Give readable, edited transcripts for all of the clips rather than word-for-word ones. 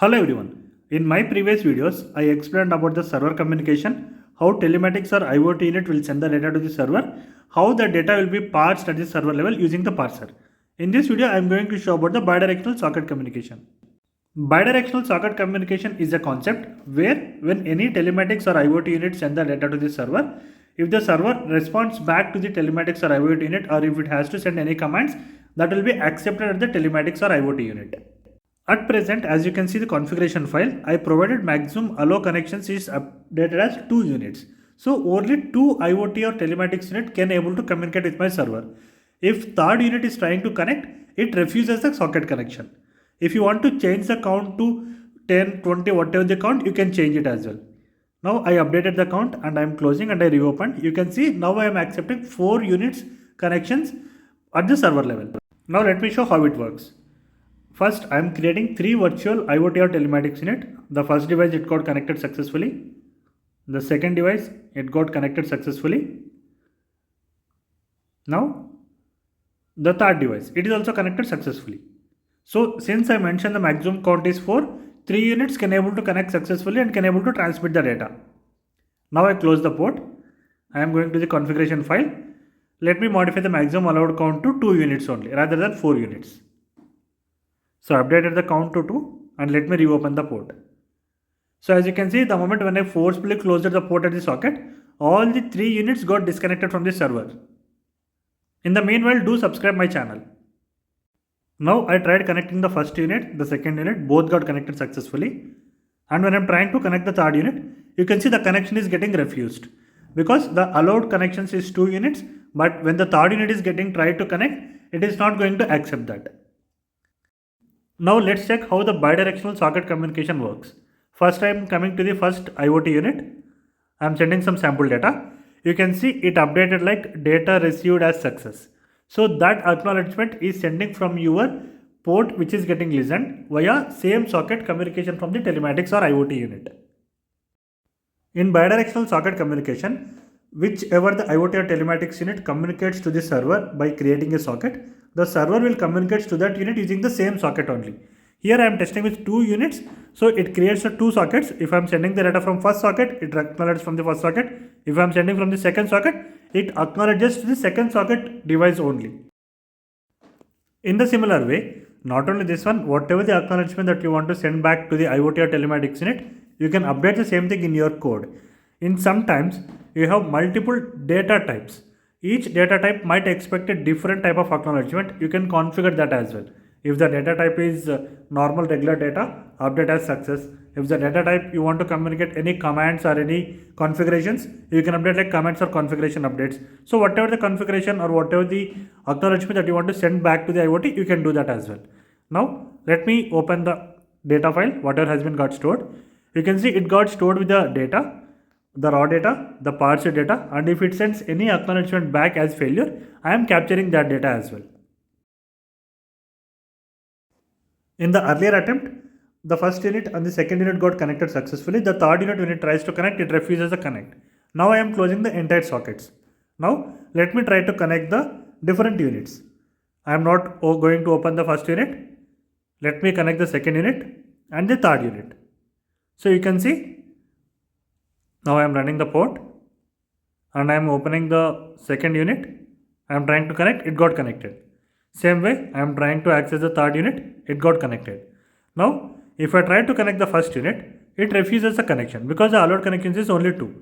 Hello everyone. In my previous videos, I explained about the server communication, how telematics or IoT unit will send the data to the server, how the data will be parsed at the server level using the parser. In this video, I am going to show about the bidirectional socket communication. Bidirectional socket communication is a concept where when any telematics or IoT unit send the data to the server, if the server responds back to the telematics or IoT unit, or if it has to send any commands, that will be accepted at the telematics or IoT unit. At present, as you can see the configuration file, I provided maximum allow connections is updated as 2 units. So only 2 IoT or telematics unit can able to communicate with my server. If third unit is trying to connect, it refuses the socket connection. If you want to change the count to 10, 20, whatever the count, you can change it as well. Now I updated the count and I am closing and I reopened. You can see now I am accepting 4 units connections at the server level. Now let me show how it works. First, I am creating 3 virtual IoT or telematics unit. The first device, it got connected successfully. The second device, it got connected successfully. Now, the third device, it is also connected successfully. So, since I mentioned the maximum count is 4, 3 units can able to connect successfully and can able to transmit the data. Now I close the port. I am going to the configuration file. Let me modify the maximum allowed count to 2 units only rather than 4 units. So I updated the count to 2 and let me reopen the port. So as you can see, the moment when I forcefully closed the port at the socket, all the 3 units got disconnected from the server. In the meanwhile, do subscribe my channel. Now I tried connecting the first unit, the second unit, both got connected successfully. And when I am trying to connect the third unit, you can see the connection is getting refused. Because the allowed connections is 2 units, but when the third unit is getting tried to connect, it is not going to accept that. Now let's check how the bidirectional socket communication works. First I am coming to the first IoT unit. I am sending some sample data. You can see it updated like data received as success. So that acknowledgement is sending from your port which is getting listened via same socket communication from the telematics or IoT unit. In bidirectional socket communication, whichever the IoT or telematics unit communicates to the server by creating a socket, the server will communicate to that unit using the same socket only. Here I am testing with 2 units, so it creates 2 sockets. If I am sending the data from first socket, it acknowledges from the first socket. If I am sending from the second socket, it acknowledges to the second socket device only. In the similar way, not only this one, whatever the acknowledgement that you want to send back to the IoT or telematics unit, you can update the same thing in your code. In sometimes you have multiple data types. Each data type might expect a different type of acknowledgement. You can configure that as well. If the data type is normal regular data, update as success. If the data type you want to communicate any commands or any configurations, you can update like commands or configuration updates. So whatever the configuration or whatever the acknowledgement that you want to send back to the IoT, you can do that as well. Now let me open the data file, whatever has been got stored. You can see it got stored with the data, the raw data, the parsed data, and if it sends any acknowledgement back as failure, I am capturing that data as well. In the earlier attempt, the first unit and the second unit got connected successfully. The third unit, when it tries to connect, it refuses to connect. Now I am closing the entire sockets. Now let me try to connect the different units. I am not going to open the first unit. Let me connect the second unit and the third unit. So you can see now I am running the port and I am opening the second unit. I am trying to connect, it got connected. Same way, I am trying to access the third unit, it got connected. Now, if I try to connect the first unit, it refuses the connection because the allowed connections is only 2.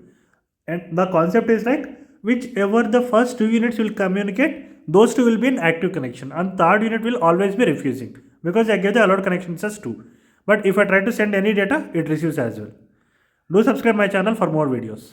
And the concept is like whichever the first 2 units will communicate, those 2 will be in active connection and third unit will always be refusing because I gave the allowed connections as 2. But if I try to send any data, it receives as well. Do subscribe my channel for more videos.